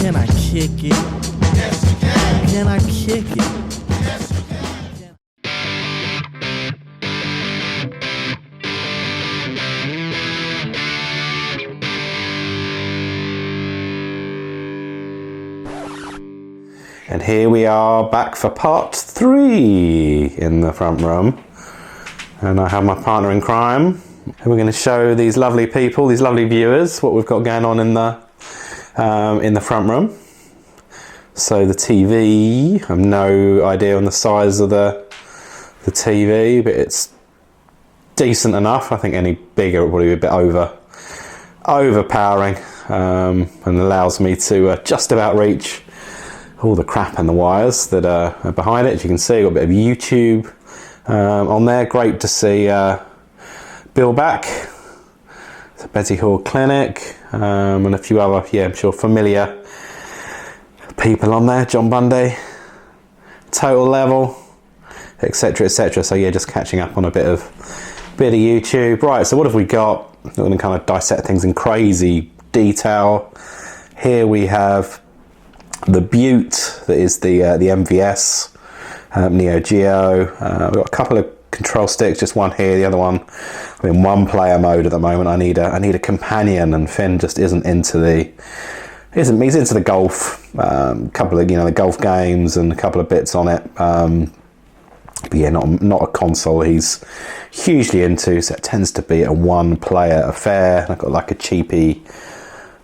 Can I kick it? Yes, you can. Can I kick it? Yes, you can. And here we are back for part 3 in the front room. And I have my partner in crime. And we're going to show these lovely people, these lovely viewers, what we've got going on in the front room. So the TV, I have no idea on the size of the TV, but it's decent enough. I think any bigger would probably be a bit overpowering, and allows me to just about reach all the crap and the wires that are behind it. As you can see, got a bit of YouTube on there. Great to see Bill back. It's a Betty Hall Clinic, and a few other, I'm sure familiar people on there. John Bundy, Total Level, etc, etc. So yeah, just catching up on a bit of YouTube. Right, so what have we got? We're going to kind of dissect things in crazy detail. Here we have the Butte, that is the MVS Neo Geo. We've got a couple of control sticks, just one here, the other one I'm in one player mode at the moment. I need a companion, and Finn just isn't into he's into the golf, couple of the golf games and a couple of bits on it, but yeah, not a console he's hugely into, so it tends to be a one player affair. I've got like a cheapie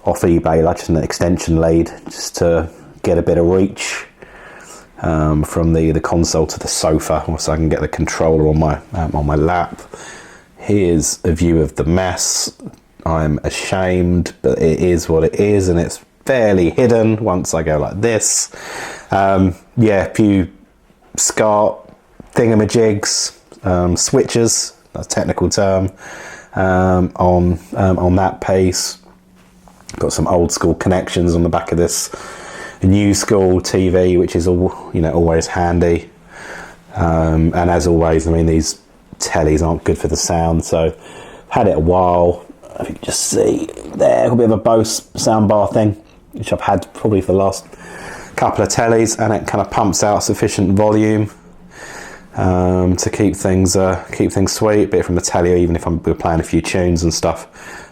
off eBay, like just an extension lead, just to get a bit of reach from the console to the sofa, so I can get the controller on my lap. Here's a view of the mess. I'm ashamed, but it is what it is, and it's fairly hidden once I go like this. A few SCART thingamajigs, switches, that's a technical term, on that piece. Got some old school connections on the back of this new school TV, which is always handy. And as always, I mean, these tellies aren't good for the sound, so I've had it a while. If you can just see there, a bit of a Bose soundbar thing, which I've had probably for the last couple of tellies, and it kind of pumps out sufficient volume to keep things sweet. Bit from the telly, even if we're playing a few tunes and stuff,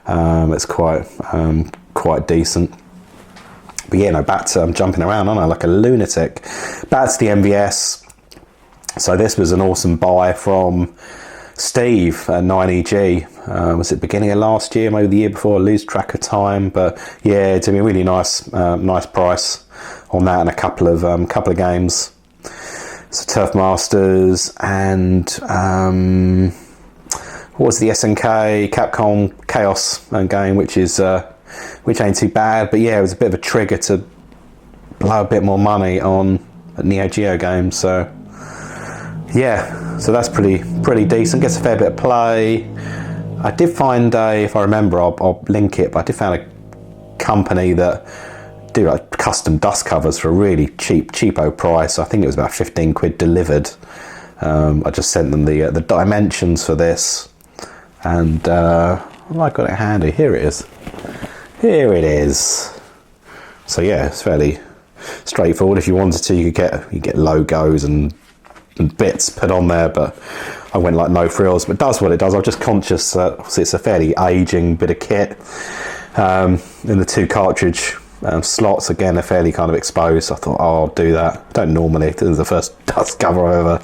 it's quite decent. But yeah, no, back to, I'm jumping around, aren't I, like a lunatic. Back to the MVS. So this was an awesome buy from Steve at 9EG. Was it beginning of last year, maybe the year before? I lose track of time, but yeah, it's a really nice price on that, and a couple of games. So Turf Masters and what was the SNK Capcom Chaos game, which ain't too bad, but yeah, it was a bit of a trigger to blow a bit more money on a Neo Geo game. So yeah, so that's pretty decent. Gets a fair bit of play. I did find if I remember, I'll link it, but I did find a company that do like custom dust covers for a really cheapo price. I think it was about 15 quid delivered. I just sent them the dimensions for this, and I got it handy. Here it is. So yeah, it's fairly straightforward. If you wanted to, you could get logos and bits put on there, but I went like no frills. But it does what it does. I'm just conscious that it's a fairly aging bit of kit. And the two cartridge slots, again, are fairly kind of exposed. I thought, I'll do that. I don't normally. This is the first dust cover I ever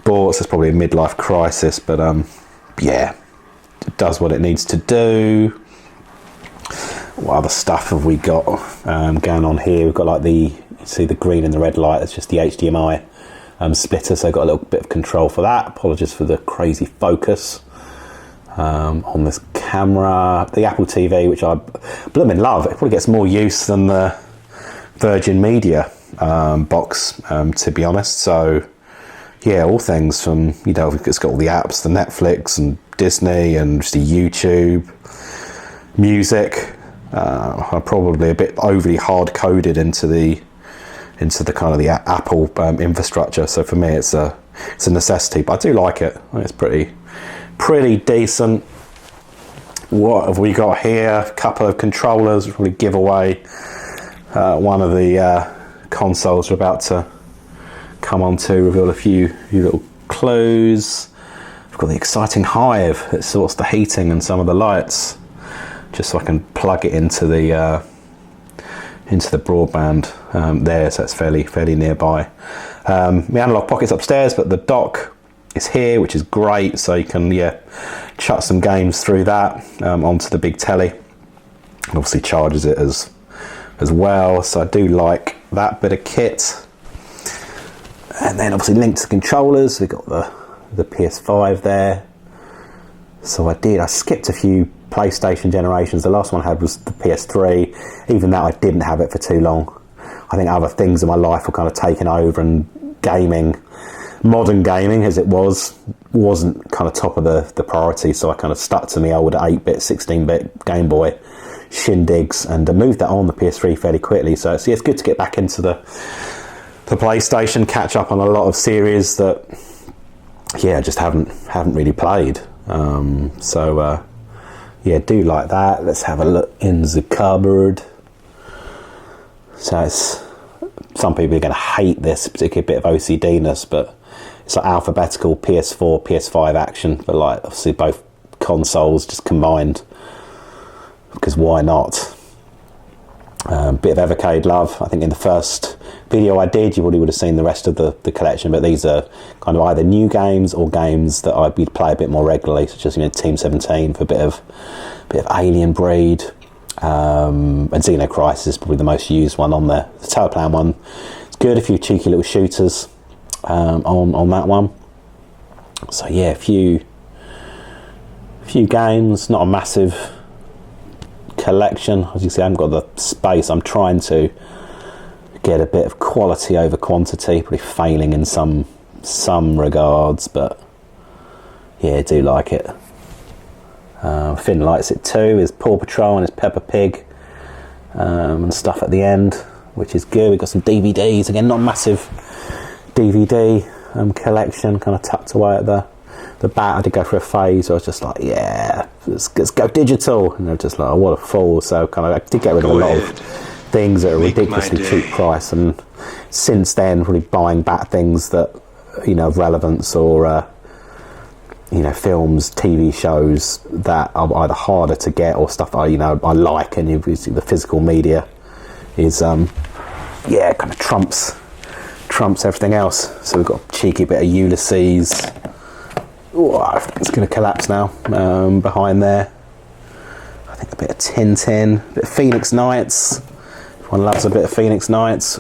bought, so it's probably a midlife crisis, but yeah, it does what it needs to do. What other stuff have we got going on here? We've got like you see the green and the red light, that's just the HDMI splitter, so I've got a little bit of control for that. Apologies for the crazy focus on this camera. The Apple TV, which I blooming love. It probably gets more use than the Virgin Media box, to be honest. So yeah, all things from, it's got all the apps, the Netflix and Disney and just the YouTube, music. I'm probably a bit overly hard coded into the kind of the Apple infrastructure. So for me, it's a necessity, but I do like it. It's pretty decent. What have we got here? A couple of controllers, probably give away one of the consoles we're about to come on to, reveal a few little clues. We've got the exciting hive that sorts the heating and some of the lights, just so I can plug it into the broadband there, so it's fairly nearby. The analog pocket's upstairs, but the dock is here, which is great, so you can chuck some games through that onto the big telly. It obviously charges it as well, so I do like that bit of kit. And then obviously linked to the controllers, we've got the PS5 there. So I skipped a few PlayStation generations. The last one I had was the PS3. Even that, I didn't have it for too long. I think other things in my life were kind of taken over, and gaming, modern gaming as it wasn't kind of top of the priority, so I kind of stuck to my old 8-bit, 16-bit Game Boy shindigs and moved that on the PS3 fairly quickly. So it's good to get back into the PlayStation, catch up on a lot of series that I just haven't really played. Do like that. Let's have a look in the cupboard. So some people are going to hate this particular bit of OCD-ness, but it's like alphabetical PS4, PS5 action, but like obviously both consoles just combined, because why not? Bit of Evercade love. I think in the first video I did, you probably would have seen the rest of the collection, but these are kind of either new games or games that I'd play a bit more regularly, such as Team 17 for a bit of Alien Breed, and Xeno Crisis is probably the most used one on there. The Tower Plan one, it's good. A few cheeky little shooters on that one. So a few games, not a massive collection. As you see, I haven't got the space. I'm trying to get a bit of quality over quantity, probably failing in some regards, but I do like it. Finn likes it too. There's Paw Patrol and there's Peppa Pig and stuff at the end, which is good. We've got some DVDs, again, not a massive DVD collection, kind of tucked away at the back. I did go through a phase where I was just like, let's go digital, and they're just like, oh, what a fool. So kind of I did get rid of a lot of things at a ridiculously cheap price, and since then probably buying back things that of relevance, or films, TV shows that are either harder to get, or stuff that I like, and obviously the physical media is kind of trumps everything else. So we've got a cheeky bit of Ulysses. Ooh, it's going to collapse now. Behind there, I think a bit of Tintin, a bit of Phoenix Nights. Everyone loves a bit of Phoenix Nights,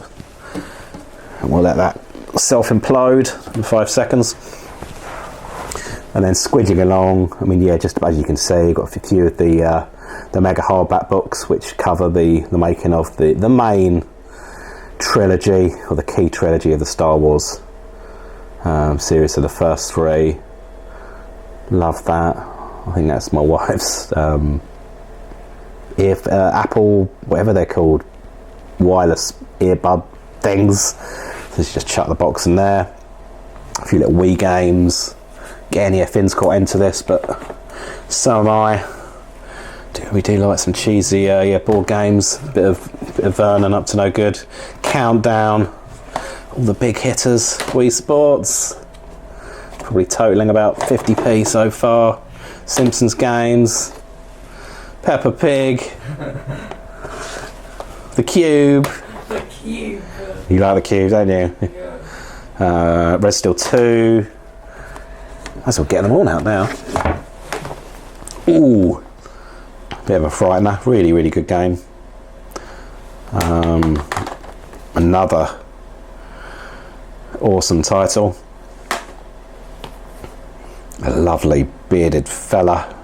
and we'll let that self-implode in 5 seconds. And then squidging along, just as you can see, you've got a few of the mega hardback books which cover the making of the main trilogy, or the key trilogy of the Star Wars series. So the first 3, love that. I think that's my wife's Apple, whatever they're called, wireless earbud things. So she just chuck the box in there. A few little Wii games. Again, Finn's caught into this, but so am I. We do like some cheesy board games. A bit of Vernon up to no good. Countdown. All the big hitters. Wii Sports. Probably totaling about 50p so far. Simpsons games. Peppa Pig. The Cube. The Cube. You like the Cube, don't you? Yeah. Red Steel 2. That's all getting them all out now. Ooh. Bit of a frightener. Really, really good game. Another awesome title. A lovely bearded fella.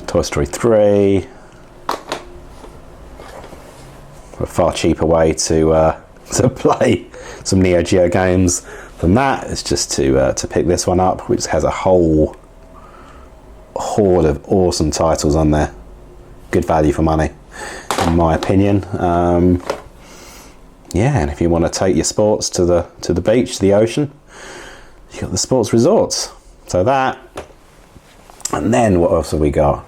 Toy Story 3. A far cheaper way to play some Neo Geo games than that is just to pick this one up, which has a whole horde of awesome titles on there. Good value for money, in my opinion. And if you want to take your sports to the beach, the ocean, you got the sports resorts. So that, and then what else have we got?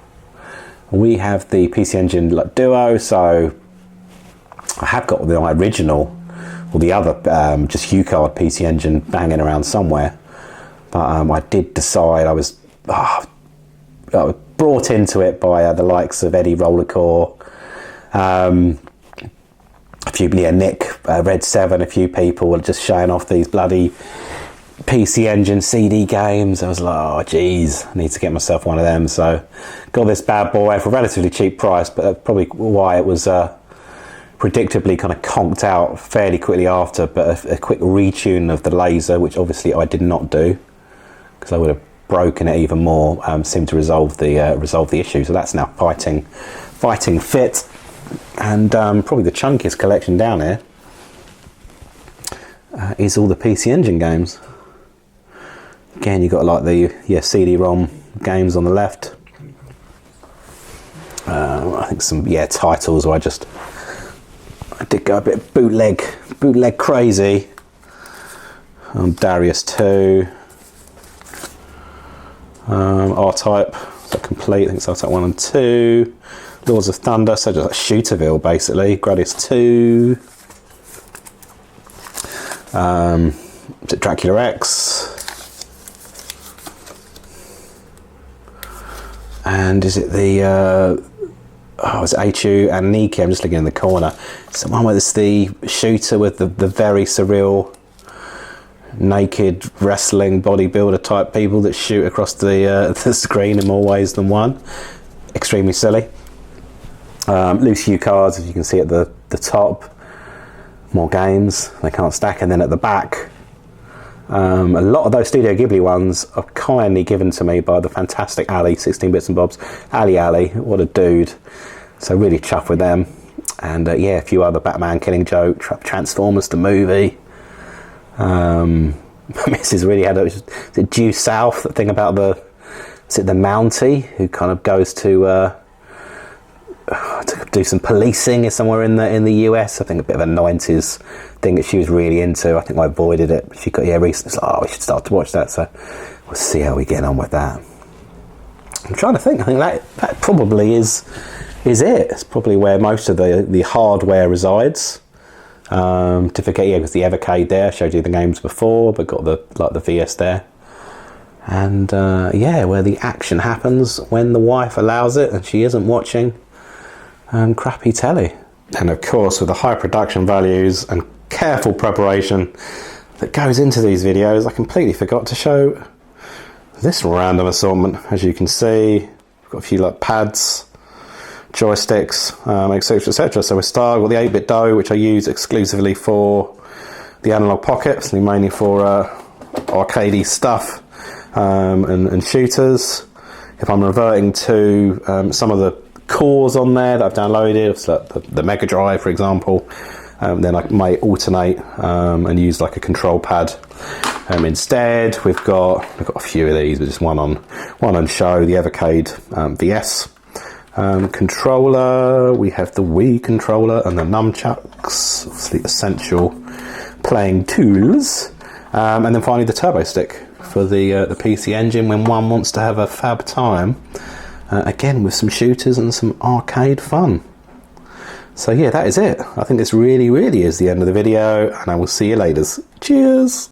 We have the PC Engine like Duo, so I have got the original, or the other just HuCard PC Engine banging around somewhere, but I did decide I was brought into it by the likes of Eddie Rollercore, Nick, Red 7, a few people were just showing off these bloody PC Engine CD games. I was like, oh geez, I need to get myself one of them. So got this bad boy for a relatively cheap price, but that's probably why it was predictably kind of conked out fairly quickly after. But a quick retune of the laser, which obviously I did not do, because I would have broken it even more, seemed to resolve the issue. So that's now fighting fit, and probably the chunkiest collection down here is all the PC Engine games. Again, you've got like the CD-ROM games on the left. I think some titles where I did go a bit bootleg crazy. Darius 2, R-Type, so complete. I think it's R-Type 1 and 2. Lords of Thunder, so just like Shooterville basically. Gradius 2. Is it Dracula X? And is it the is it Achu and Niki? I'm just looking in the corner. It's the one where it's the shooter with the very surreal naked wrestling bodybuilder type people that shoot across the screen in more ways than one. Extremely silly. Loose hue cards, as you can see at the top. More games, they can't stack. And then at the back, a lot of those Studio Ghibli ones are kindly given to me by the fantastic Ali, 16 Bits and Bobs. Ali, what a dude. So really chuffed with them. And a few other Batman, Killing Joke, Transformers the movie. My missus really had is it Due South, that thing about the Mountie who kind of goes to do some policing somewhere in the US. I think a bit of a 90s thing that she was really into. I think I avoided it. She got recently. It's like, we should start to watch that. So we'll see how we get on with that. I'm trying to think. I think that probably is it. It's probably where most of the hardware resides. To forget, because the Evercade there, showed you the games before, but got the VS there. And where the action happens when the wife allows it and she isn't watching crappy telly. And of course, with the high production values and careful preparation that goes into these videos, I completely forgot to show this random assortment. As you can see, we've got a few like pads, joysticks, etc. So we've got the 8-bit dough, which I use exclusively for the analog pockets, mainly for arcadey stuff and shooters. If I'm reverting to some of the cores on there that I've downloaded, so the Mega Drive, for example, then I might alternate and use like a control pad instead. We've got a few of these, but just one on show. The Evercade VS controller. We have the Wii controller and the nunchucks, obviously essential playing tools, and then finally the turbo stick for the PC Engine when one wants to have a fab time. Again, with some shooters and some arcade fun. So that is it. I think this really, really is the end of the video, and I will see you later. Cheers!